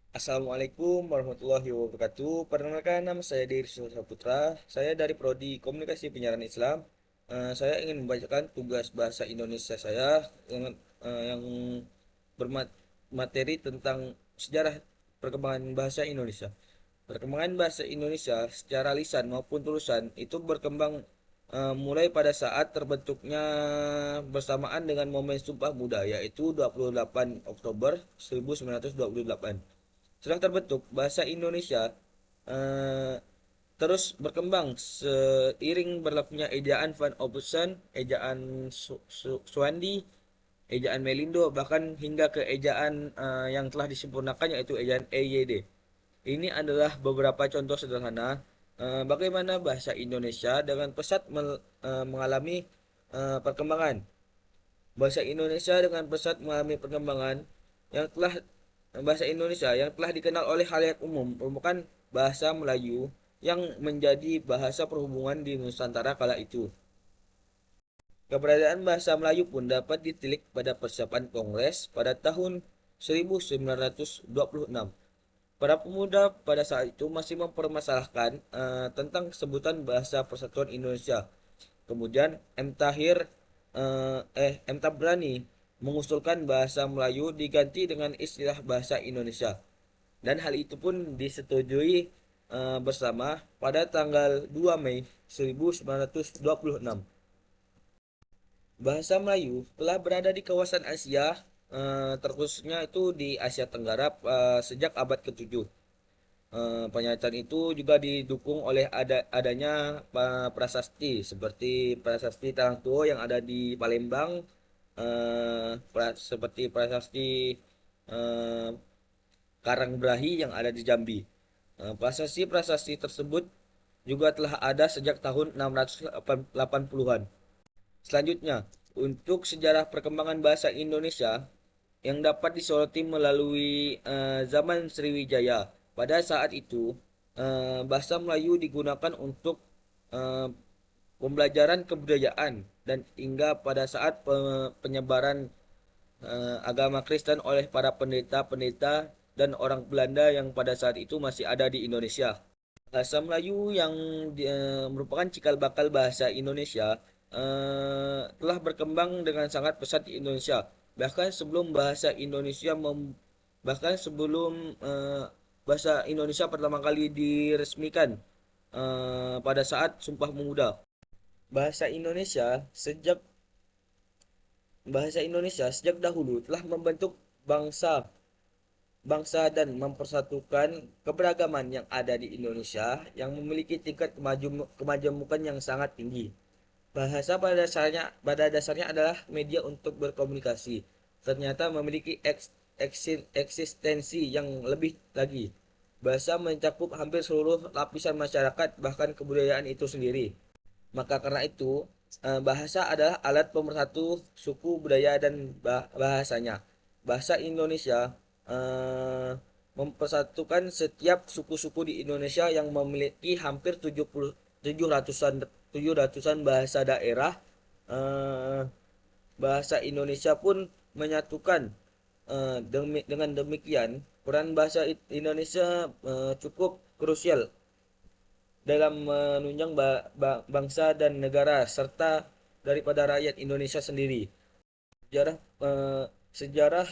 Assalamualaikum warahmatullahi wabarakatuh. Perkenalkan, nama saya Diri Saputra. Saya dari Prodi Komunikasi Penyiaran Islam. Saya ingin membacakan tugas bahasa Indonesia saya yang bermateri tentang sejarah perkembangan bahasa Indonesia. Perkembangan bahasa Indonesia secara lisan maupun tulisan itu berkembang mulai pada saat terbentuknya bersamaan dengan momen Sumpah Pemuda, yaitu 28 Oktober 1928. Setelah terbentuk, bahasa Indonesia eh, terus berkembang seiring berlakunya ejaan Van Ophusen, ejaan Suwandi, ejaan Melindo, bahkan hingga ke ejaan yang telah disempurnakan, yaitu ejaan EYD. Ini adalah beberapa contoh sederhana bagaimana bahasa Indonesia dengan pesat mengalami perkembangan. Bahasa Indonesia dengan pesat mengalami perkembangan yang telah bahasa Indonesia yang telah dikenal oleh khalayak umum merupakan bahasa Melayu yang menjadi bahasa perhubungan di Nusantara kala itu. Keberadaan bahasa Melayu pun dapat ditilik pada persiapan Kongres pada tahun 1926. Para pemuda pada saat itu masih mempermasalahkan tentang sebutan bahasa Persatuan Indonesia. Kemudian M. Tabrani mengusulkan bahasa Melayu diganti dengan istilah bahasa Indonesia. Dan hal itu pun disetujui bersama pada tanggal 2 Mei 1926. Bahasa Melayu telah berada di kawasan Asia, terkhususnya itu di Asia Tenggara sejak abad ke-7. Pernyataan itu juga didukung oleh adanya prasasti seperti prasasti Tarangtuo yang ada di Palembang, seperti prasasti eh, Karangbrahi yang ada di Jambi. Prasasti-prasasti tersebut juga telah ada sejak tahun 680-an. Selanjutnya, untuk sejarah perkembangan bahasa Indonesia yang dapat disoroti melalui zaman Sriwijaya. Pada saat itu, bahasa Melayu digunakan untuk eh, pembelajaran kebudayaan dan hingga pada saat penyebaran agama Kristen oleh para pendeta-pendeta dan orang Belanda yang pada saat itu masih ada di Indonesia. Bahasa Melayu yang merupakan cikal bakal bahasa Indonesia telah berkembang dengan sangat pesat di Indonesia. Bahkan sebelum bahasa Indonesia bahkan sebelum bahasa Indonesia pertama kali diresmikan pada saat Sumpah Pemuda. Bahasa Indonesia sejak Bahasa Indonesia sejak dahulu telah membentuk bangsa bangsa dan mempersatukan keberagaman yang ada di Indonesia yang memiliki tingkat kemajemukan yang sangat tinggi. Bahasa pada dasarnya adalah media untuk berkomunikasi. Ternyata memiliki eksistensi yang lebih lagi. Bahasa mencakup hampir seluruh lapisan masyarakat bahkan kebudayaan itu sendiri. Maka karena itu, bahasa adalah alat pemersatu suku, budaya, dan bahasanya. Bahasa Indonesia eh, mempersatukan setiap suku-suku di Indonesia yang memiliki hampir 700-an bahasa daerah. Eh, Bahasa Indonesia pun menyatukan. Dengan demikian, peran bahasa Indonesia cukup krusial dalam menunjang bangsa dan negara serta daripada rakyat Indonesia sendiri. Sejarah eh, sejarah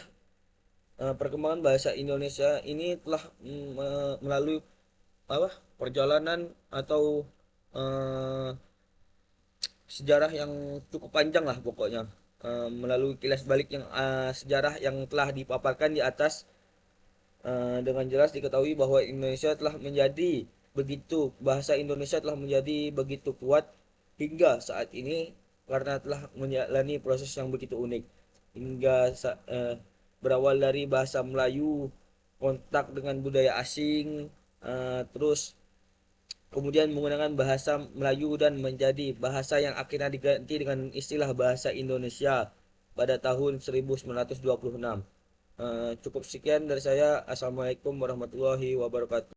perkembangan bahasa Indonesia ini telah melalui apa perjalanan atau eh, sejarah yang cukup panjang lah pokoknya. Melalui kilas balik yang sejarah yang telah dipaparkan di atas. Dengan jelas diketahui bahwa Indonesia telah menjadi bahasa Indonesia telah menjadi begitu kuat hingga saat ini karena telah menjalani proses yang begitu unik hingga berawal dari bahasa Melayu, kontak dengan budaya asing, terus kemudian menggunakan bahasa Melayu dan menjadi bahasa yang akhirnya diganti dengan istilah bahasa Indonesia pada tahun 1926. Cukup sekian dari saya. Assalamualaikum warahmatullahi wabarakatuh.